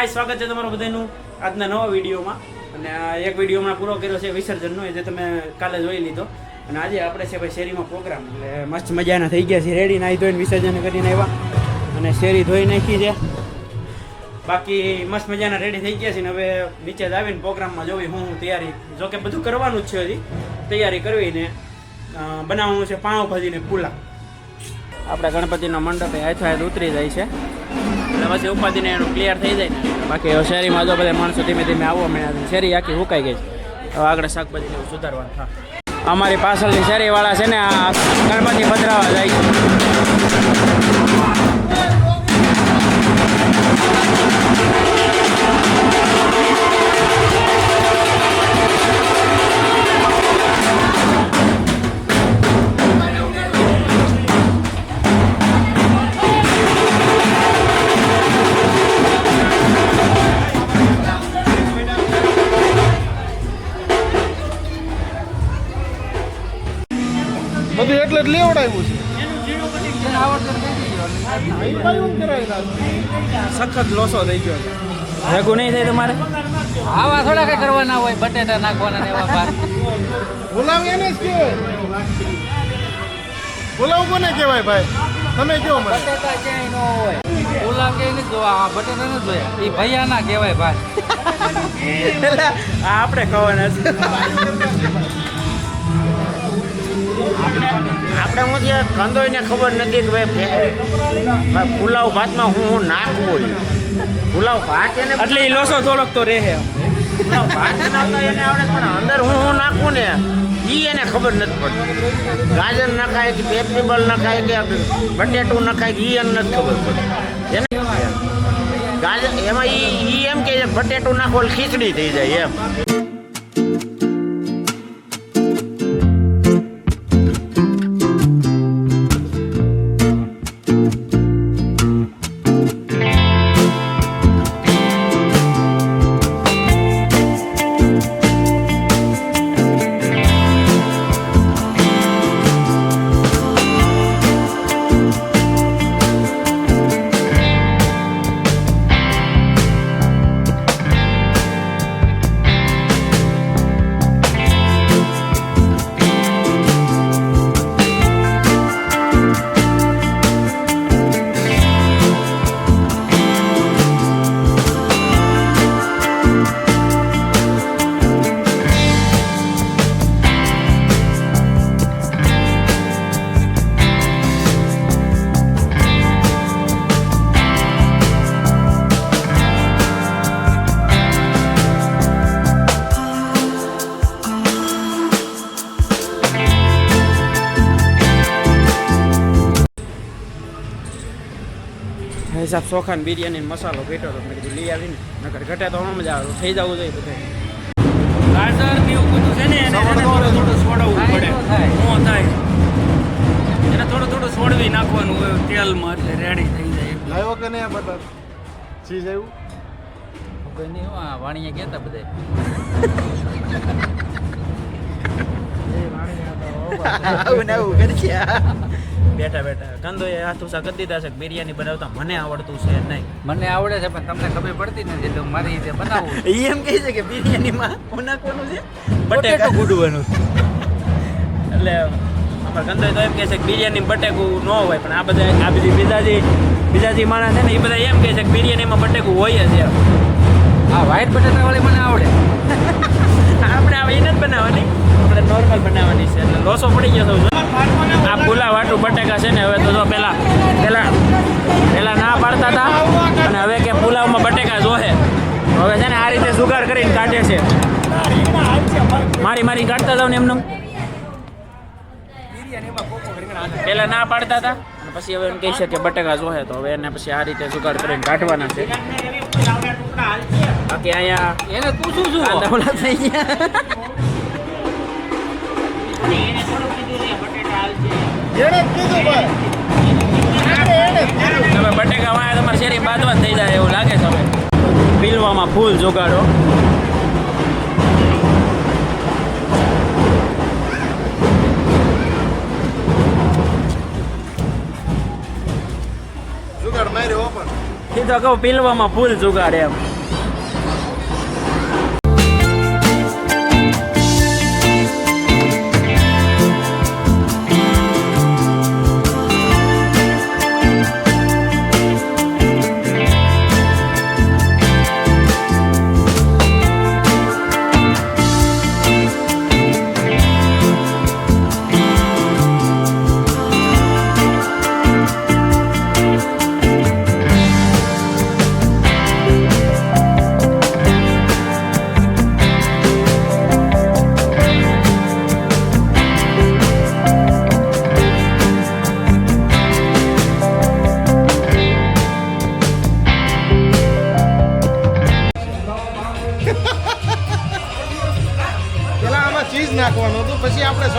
હાય, સ્વાગત છે તમારું બધાનું આજના નવા વિડીયોમાં. અને આ એક વિડીયો હમણાં પૂરો કર્યો છે વિસર્જનનો, જે તમે કાલે જોઈ લીધો. અને આજે આપણે છે ભાઈ શેરીમાં પ્રોગ્રામ, એટલે મસ્ત મજાના થઈ ગયા છે, રેડી નાહી ધોઈને વિસર્જન કરીને આવ્યા અને શેરી ધોઈ નાખી છે. બાકી મસ્ત મજાના રેડી થઈ ગયા છે ને હવે નીચે જ આવીને પ્રોગ્રામમાં જોવી હું તૈયારી, જોકે બધું કરવાનું જ છે, હજી તૈયારી કરવીને બનાવવાનું છે પાઉંભાજી ને પુલાવ. આપણા ગણપતિનો મંડપે હાથ ઉતરી જાય છે એટલે પછી ઉપાધિને એનું ક્લિયર થઈ જાય ને. બાકી હવે શેરીમાં જો બધા માણસો ધીમે ધીમે આવવા મળ્યા, શેરી આખી હુકાઈ ગઈ છે. હવે આગળ શાકભાજીને એવું સુધારવાનું થાય. અમારી પાછળની શેરીવાળા છે ને આ ગણપતિ પધરાવા જાય છે. બધું એટલે જ લેવડાવ્યું છે. સખત લોસો થઈ ગયો છે. ભેગું નહીં થાય તમારે આવા થોડા કઈ કરવાના હોય, બટેટા નાખવાના ને એવા ભાત. પુલાવ એને જ કહેવાય. પુલાવ કોને કહેવાય ભાઈ? તમે કહો મને. બટેટા ક્યાંય ન હોય. પુલાવ ક્યાંય નથી જોવા, બટેટા નથી જોયા. એ ભૈયા ના કહેવાય ભાત. આપણે ખાવાના છે. આપણે હું ત્યાં કંદોઈને ખબર નથી કે ભાઈ પુલાવ ભાતમાં હું નાખવું હોય. પુલાવ ભાત એને એટલે એ લોસો થોડોક તો રહે. પુલાવ ભાત નાખતા એને આવડે, પણ અંદર હું નાખું ને એ એને ખબર નથી પડતી. ગાજર નખાય કે વેજીટેબલ નખાય કે બટેટું નખાય એ એને નથી ખબર પડતી. એને ગાજર એમાં એ એમ કે બટેટું નાખો એટલે ખીચડી થઈ જાય એમ. હિસાબ ચોખા ને બિરયાની મસાલો ઘેટો તો મેં કીધું લઈ આવીને, નકર ઘટે તો આમ જ આવે, થઈ જવું જોઈએ બધે. ગાજર ને એવું બધું છે ને એને થોડું છોડવું પડે, ન થાય એને થોડું છોડવી નાખવાનું હોય તેલમાં, એટલે રેડી થઈ જાય. લાવ્યો કે નહીં બટર ચીઝ આવ્યું? કોઈ નહીં હો, આ વાણીએ કહેતા બધા. બેઠા બેઠા કંદો એ હાથ ઉસા કરી દીધા છે. બિરયાની બનાવતા મને આવડતું છે નહીં. મને આવડે છે પણ તમને ખબર પડતી નથી, એટલે મારી રીતે બનાવવું. એમ કહે છે કે બિરયાનીમાં શું નાખવાનું છે? બટેકા ગુડવાનું. એટલે અમારા કંદો તો એમ કહે છે કે બિરયાની બટેકું ન હોય, પણ આ બધા આ બધી બીજા માણસ છે ને એ બધા એમ કહે છે કે બિરયાનીમાં બટેકું હોય જ એમ. હા, વ્હાઈટ બટેટા વાળી મને આવડે. આપણે આ એને જ બનાવવાની, આપણે નોર્મલ બનાવવાની છે, એટલે લોસો પડી ગયો છે. આ પુલાવ વાટું બટેકા છે ને હવે તો જો પેલા ના પાડતા હતા, અને હવે કે પુલાવમાં બટેકા જોહે. હવે છે ને આ રીતે જુગાડ કરીને કાઢે છે, મારી કાઢતા જાવ ને એમનું. પેલા ના પાડતા હતા અને પછી હવે એમ કહે છે કે બટેકા જોહે, તો હવે એને પછી આ રીતે જુગાડ કરીને કાઢવાના છે. બાકી અહીંયા એને પૂછું છું. કાંદા થઈ ગયા. એને જ કીધું ભાઈ. તમે બટેકા વાળા તમારી શેરી બાદવા થઈ જાય એવું લાગે છે. હવે પીલવામાં ફૂલ જોગાડો. એ તો કહું પીલવામાં ફૂલ જુગાડ એમ.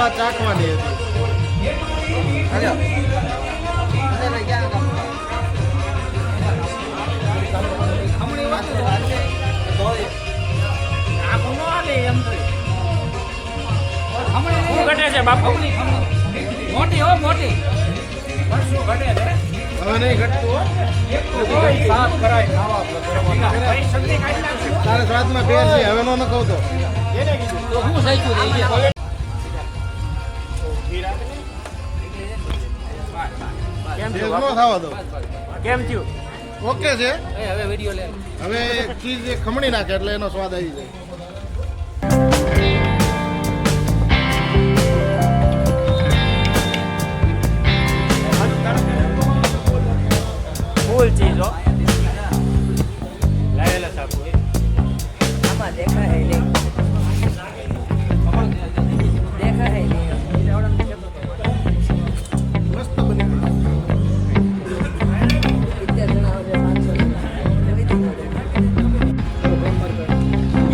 આ ચાખવાની હતી. શું ઘટે છે બાપુ? મોટી હો મોટી. હવે નહીં ઘટતું હો. તારે સ્વાદમાં ફેર છે હવે નો ન કહું તો. તો હું સાચું રહી ગયા. કેમ ફેર થયું નો બાપુ? થવા દો. કેમ થયું? ઓકે છે. હવે વિડીયો લે. હવે ચીઝ ખમણી નાખે એટલે એનો સ્વાદ આવી જાય. ફૂલ ચીઝ હો. લાવેલા સાપુ એ. મસ્ત બની ગયું.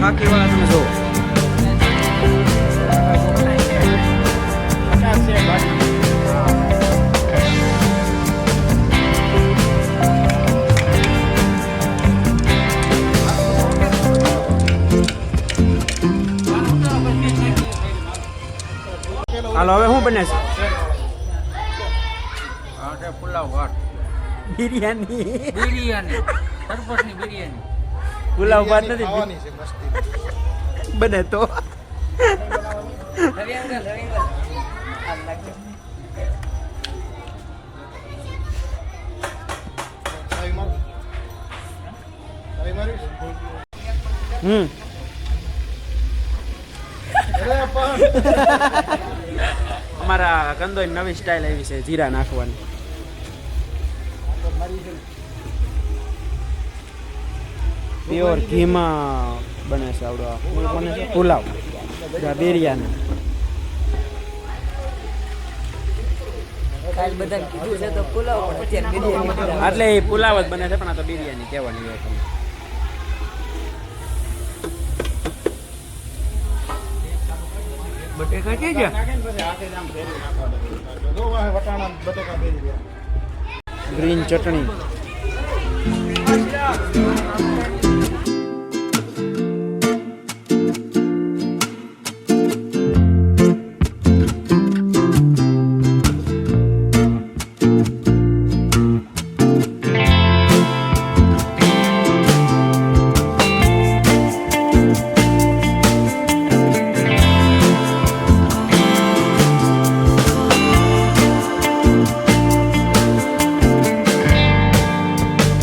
ફાકી વાળા તમે જો. હાલો હવે શું બને છે? હા છે પુલાવ ભાત. બિરયાની. બિરયાની. સરપટની બિરયાની. પુલાવ ભાત નથી ખાવાની છે મસ્તી. બને તો તારી માર. તારી મારીશ? અરે પણ અમારા કંદોઈ નવી સ્ટાઇલ આવી છે જીરા નાખવાની. પ્યોર ઘીમાં બને છે આવડો આ. શું બને છે? પુલાવ. આ બિરયાની. એટલે એ પુલાવ જ બને છે પણ આ તો બિરયાની કહેવાની હોય તમને. બટેકા કે ગયા? જો વાહ વટાણા બટેકા ભેરી ગયા. ગ્રીન ચટણી.